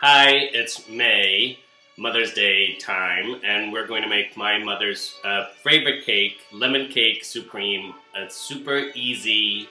Hi, it's May, Mother's Day time, and we're going to make my mother's favorite cake, lemon cake supreme. A super easy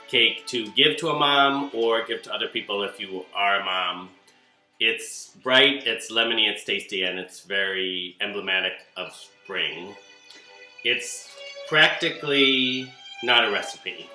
cake to give to a mom or give to other people if you are a mom. It's bright, it's lemony, it's tasty, and it's very emblematic of spring. It's practically not a recipe.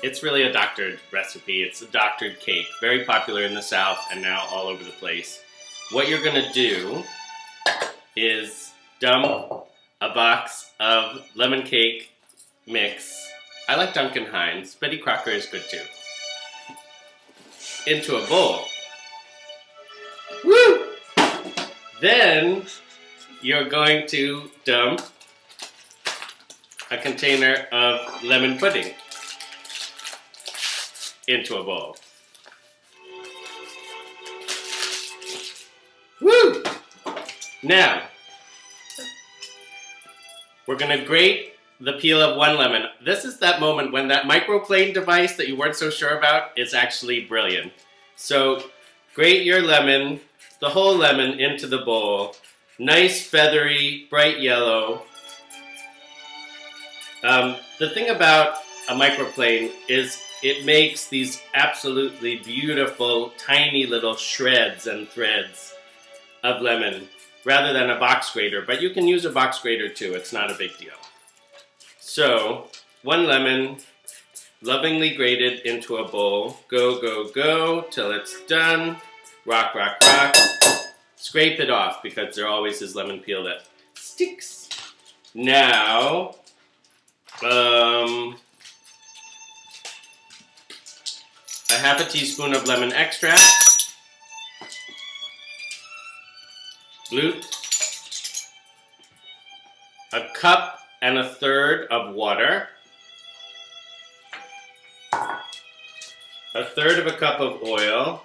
It's really a doctored recipe. It's a doctored cake, very popular in the South and now all over the place. What you're gonna do is dump a box of lemon cake mix. I like Duncan Hines. Betty Crocker is good too. Into a bowl. Woo! Then you're going to dump a container of lemon pudding into a bowl. Woo! Now, we're gonna grate the peel of one lemon. This is that moment when that microplane device that you weren't so sure about is actually brilliant. So, grate your lemon, the whole lemon, into the bowl. Nice, feathery, bright yellow. The thing about a microplane is it makes these absolutely beautiful, tiny little shreds and threads of lemon rather than a box grater. But you can use a box grater too, it's not a big deal. So, one lemon, lovingly grated into a bowl. Go, go, go, till it's done. Rock, rock, rock. Scrape it off because there always is lemon peel that sticks. Now, a half a teaspoon of lemon extract, flute, a cup and a third of water, a third of a cup of oil,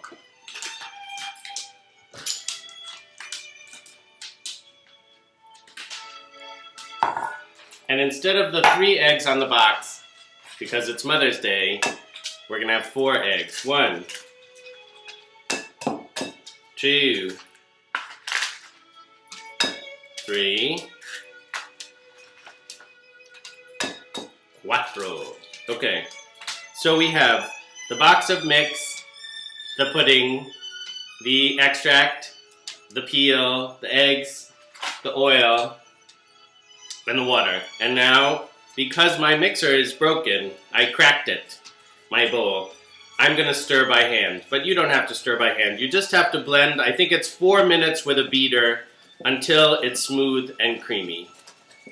and instead of the 3 eggs on the box, because it's Mother's Day, we're gonna have 4 eggs. 1, 2, 3, 4. Okay, so we have the box of mix, the pudding, the extract, the peel, the eggs, the oil, and the water. And now, because my mixer is broken, I cracked it. My bowl. I'm going to stir by hand, but you don't have to stir by hand. You just have to blend, I think it's 4 minutes with a beater until it's smooth and creamy.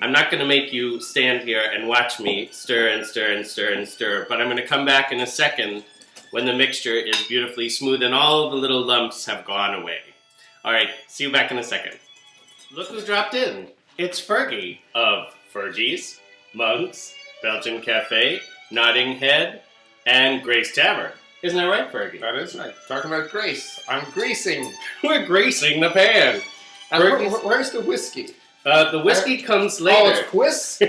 I'm not going to make you stand here and watch me stir and stir and stir and stir, but I'm going to come back in a second when the mixture is beautifully smooth and all the little lumps have gone away. Alright, see you back in a second. Look who dropped in. It's Fergie of Fergie's, Mugs, Belgian Cafe, Nodding Head, and Grace Tavern. Isn't that right, Fergie? That is right. Talking about Grace. I'm greasing. We're greasing the pan. And where's the whiskey? The whiskey comes later. Oh, it's whisk?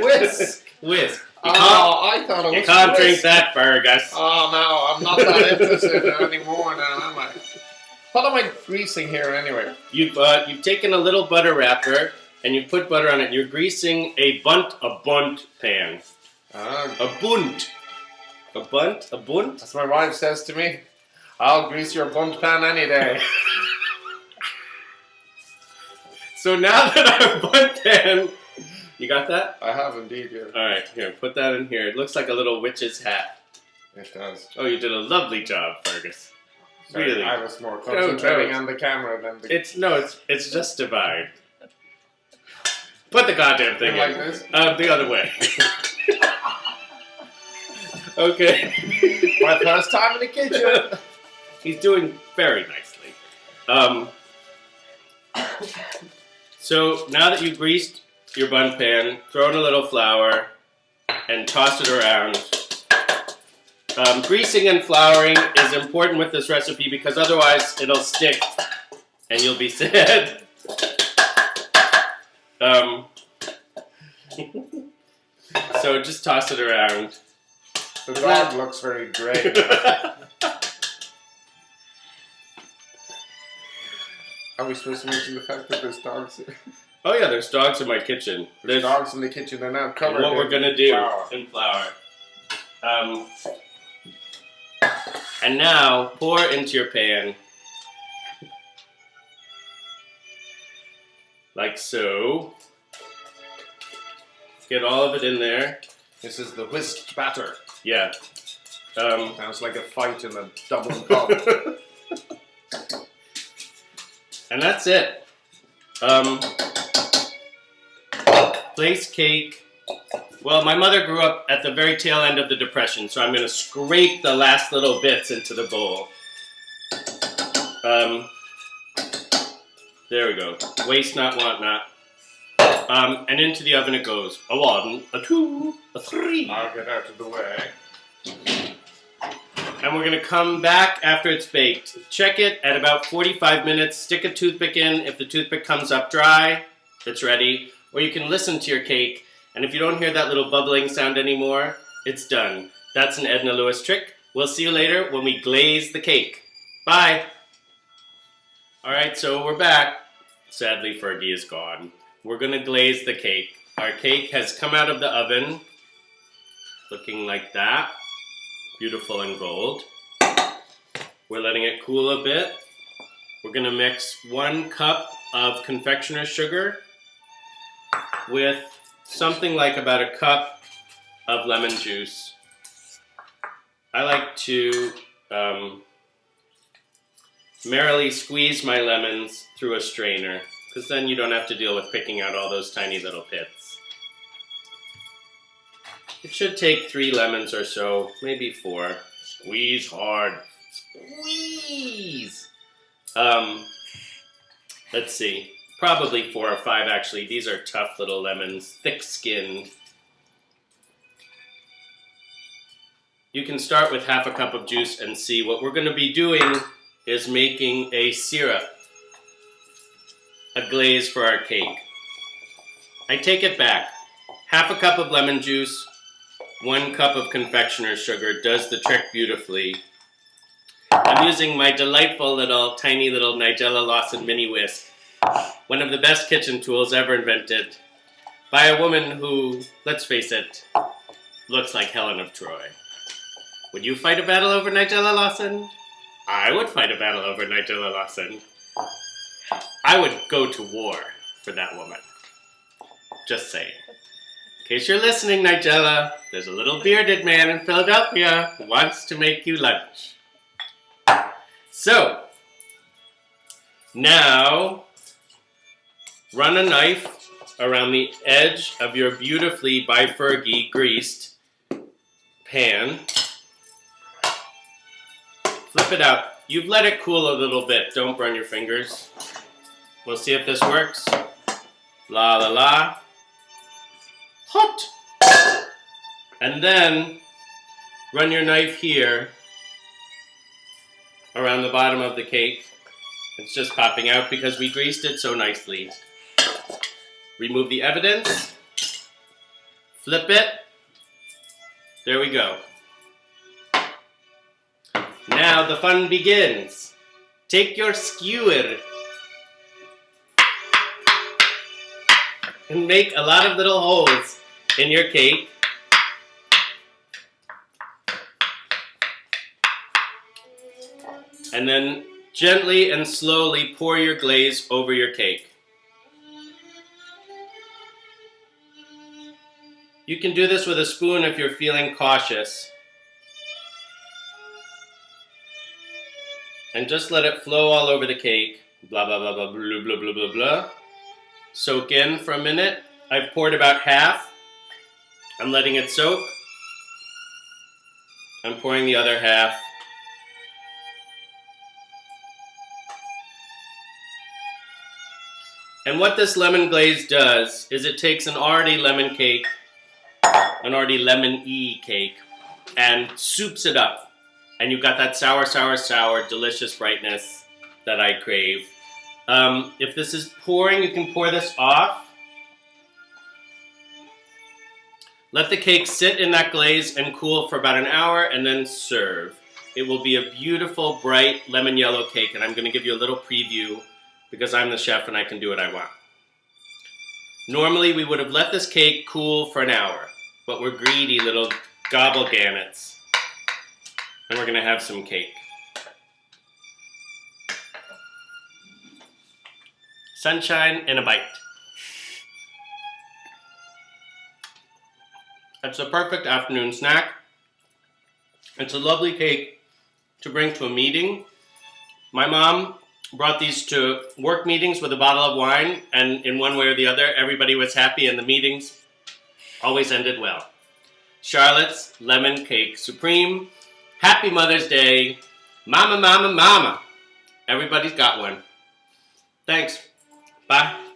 Whisk. Whisk. I thought it was You can't whisk. drink that, Fergus. Oh, no, I'm not that interested anymore now, am I? What am I greasing here anyway? You've taken a little butter wrapper and you put butter on it. You're greasing a bunt pan. A bunt. A bunt? A bunt? As my wife says to me, I'll grease your bunt pan any day. So now that our bunt pan... You got that? I have indeed, yeah. Alright, here, put that in here. It looks like a little witch's hat. It does. Oh, you did a lovely job, Fergus. Sorry, Really. I was more concentrating No. on the camera than the... It's just divine. Put the goddamn thing like in. this? The other way. Okay. My first time in the kitchen. He's doing very nicely. So now that you've greased your bun pan, throw in a little flour and toss it around. Greasing and flouring is important with this recipe because otherwise it'll stick and you'll be sad. So just toss it around. The dog looks very grey. Are we supposed to mention the fact that there's dogs here? Oh yeah, there's dogs in my kitchen. There's dogs in the kitchen. They're now covered what we're gonna do flour. in flour. And now pour into your pan. Like so. Get all of it in there. This is the whisked batter. Yeah. Sounds like a fight in a Dublin pub. And that's it. Place cake. Well, my mother grew up at the very tail end of the Depression, so I'm going to scrape the last little bits into the bowl. There we go. Waste not, want not. And into the oven it goes. A 1, a 2, a 3. I'll get out of the way. And we're going to come back after it's baked. Check it at about 45 minutes. Stick a toothpick in. If the toothpick comes up dry, it's ready. Or you can listen to your cake. And if you don't hear that little bubbling sound anymore, it's done. That's an Edna Lewis trick. We'll see you later when we glaze the cake. Bye. All right, so we're back. Sadly, Fergie is gone. We're going to glaze the cake. Our cake has come out of the oven, looking like that. Beautiful and gold. We're letting it cool a bit. We're going to mix 1 cup of confectioner's sugar with something like about a cup of lemon juice. I like to merrily squeeze my lemons through a strainer, because then you don't have to deal with picking out all those tiny little pits. It should take 3 lemons or so, maybe 4. Squeeze hard. Squeeze! Let's see. Probably 4 or 5 actually. These are tough little lemons, thick-skinned. You can start with half a cup of juice and see. What we're going to be doing is making a syrup, a glaze for our cake. I take it back. Half a cup of lemon juice, 1 cup of confectioner's sugar does the trick beautifully. I'm using my delightful little, tiny little Nigella Lawson mini whisk, one of the best kitchen tools ever invented by a woman who, let's face it, looks like Helen of Troy. Would you fight a battle over Nigella Lawson? I would fight a battle over Nigella Lawson. I would go to war for that woman. Just saying. In case you're listening, Nigella, there's a little bearded man in Philadelphia who wants to make you lunch. So, now, run a knife around the edge of your beautifully by Fergie greased pan. Flip it out. You've let it cool a little bit. Don't burn your fingers. We'll see if this works. La la la. Hot! And then, run your knife here around the bottom of the cake. It's just popping out because we greased it so nicely. Remove the evidence. Flip it. There we go. Now the fun begins. Take your skewer and make a lot of little holes in your cake. And then gently and slowly pour your glaze over your cake. You can do this with a spoon if you're feeling cautious. And just let it flow all over the cake. Blah, blah, blah, blah, blah, blah, blah, blah, blah. Soak in for a minute. I've poured about half. I'm letting it soak. I'm pouring the other half. And what this lemon glaze does is it takes an already lemon cake, an already lemon-y cake, and soups it up. And you've got that sour, sour, sour, delicious brightness that I crave. If this is pouring, you can pour this off. Let the cake sit in that glaze and cool for about an hour and then serve. It will be a beautiful, bright lemon yellow cake, and I'm going to give you a little preview because I'm the chef and I can do what I want. Normally we would have let this cake cool for an hour, but we're greedy little gobble gannets. And we're gonna have some cake. Sunshine in a bite. It's a perfect afternoon snack. It's a lovely cake to bring to a meeting. My mom brought these to work meetings with a bottle of wine, and in one way or the other, everybody was happy and the meetings always ended well. Charlotte's Lemon Cake Supreme. Happy Mother's Day. Mama, mama, mama. Everybody's got one. Thanks. Bye.